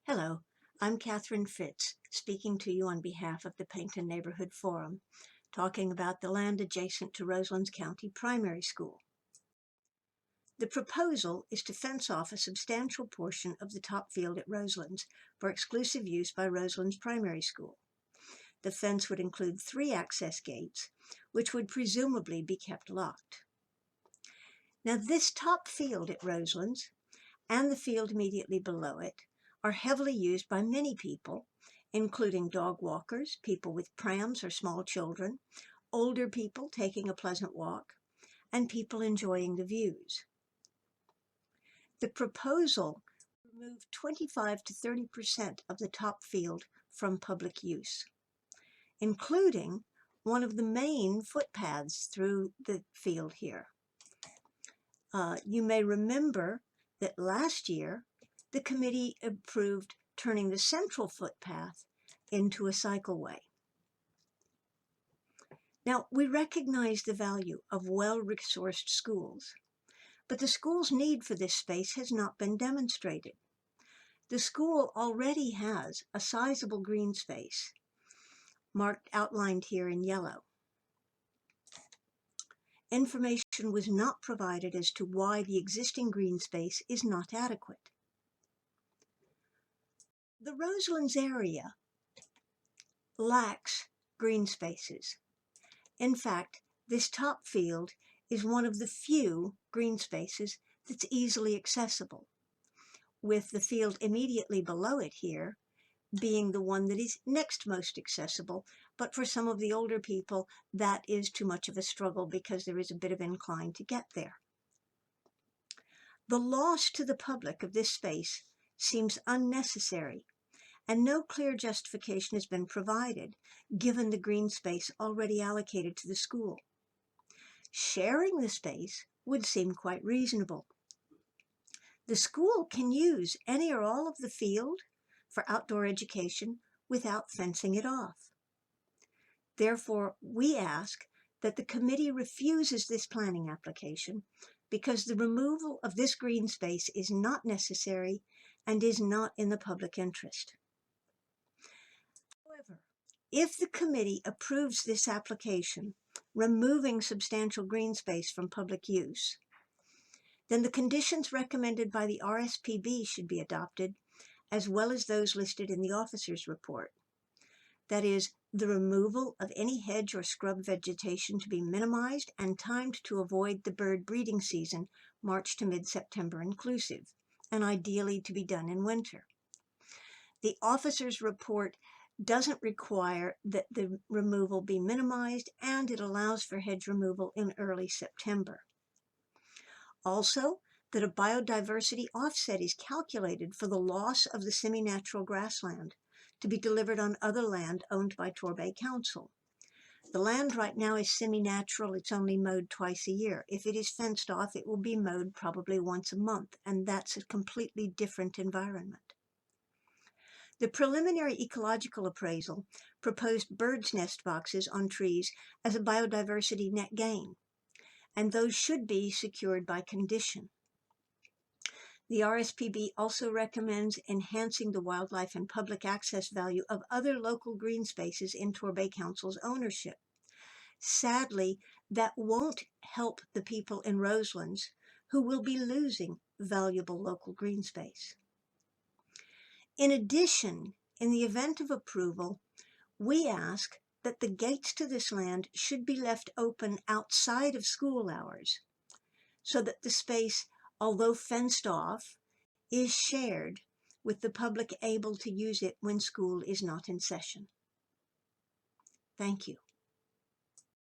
Hello, I'm Catherine Fitz, speaking to you on behalf of the Paignton Neighborhood Forum, talking about the land adjacent to Roselands County Primary School. The proposal is to fence off a substantial portion of the top field at Roselands for exclusive use by Roselands Primary School. The fence would include 3 access gates, which would presumably be kept locked. Now, this top field at Roselands and the field immediately below it are heavily used by many people, including dog walkers, people with prams or small children, older people taking a pleasant walk, and people enjoying the views. The proposal removed 25 to 30% of the top field from public use, including one of the main footpaths through the field here. You may remember that last year, the committee approved turning the central footpath into a cycleway. Now, we recognize the value of well-resourced schools, but the school's need for this space has not been demonstrated. The school already has a sizable green space, outlined here in yellow. Information was not provided as to why the existing green space is not adequate. The Roselands area lacks green spaces. In fact, this top field is one of the few green spaces that's easily accessible, with the field immediately below it here being the one that is next most accessible, but for some of the older people, that is too much of a struggle because there is a bit of incline to get there. The loss to the public of this space seems unnecessary, and no clear justification has been provided given the green space already allocated to the school. Sharing the space would seem quite reasonable. The school can use any or all of the field for outdoor education without fencing it off. Therefore, we ask that the committee refuses this planning application because the removal of this green space is not necessary and is not in the public interest. However, if the committee approves this application, removing substantial green space from public use, then the conditions recommended by the RSPB should be adopted, as well as those listed in the officer's report. That is, the removal of any hedge or scrub vegetation to be minimized and timed to avoid the bird breeding season, March to mid-September inclusive, and ideally to be done in winter. The officer's report doesn't require that the removal be minimized, and it allows for hedge removal in early September. Also, that a biodiversity offset is calculated for the loss of the semi-natural grassland to be delivered on other land owned by Torbay Council. The land right now is semi-natural. It's only mowed twice a year. If it is fenced off, it will be mowed probably once a month, and that's a completely different environment. The preliminary ecological appraisal proposed bird's nest boxes on trees as a biodiversity net gain, and those should be secured by condition. The RSPB also recommends enhancing the wildlife and public access value of other local green spaces in Torbay Council's ownership. Sadly, that won't help the people in Roselands who will be losing valuable local green space. In addition, in the event of approval, we ask that the gates to this land should be left open outside of school hours so that the space, although fenced off, is shared with the public able to use it when school is not in session. Thank you.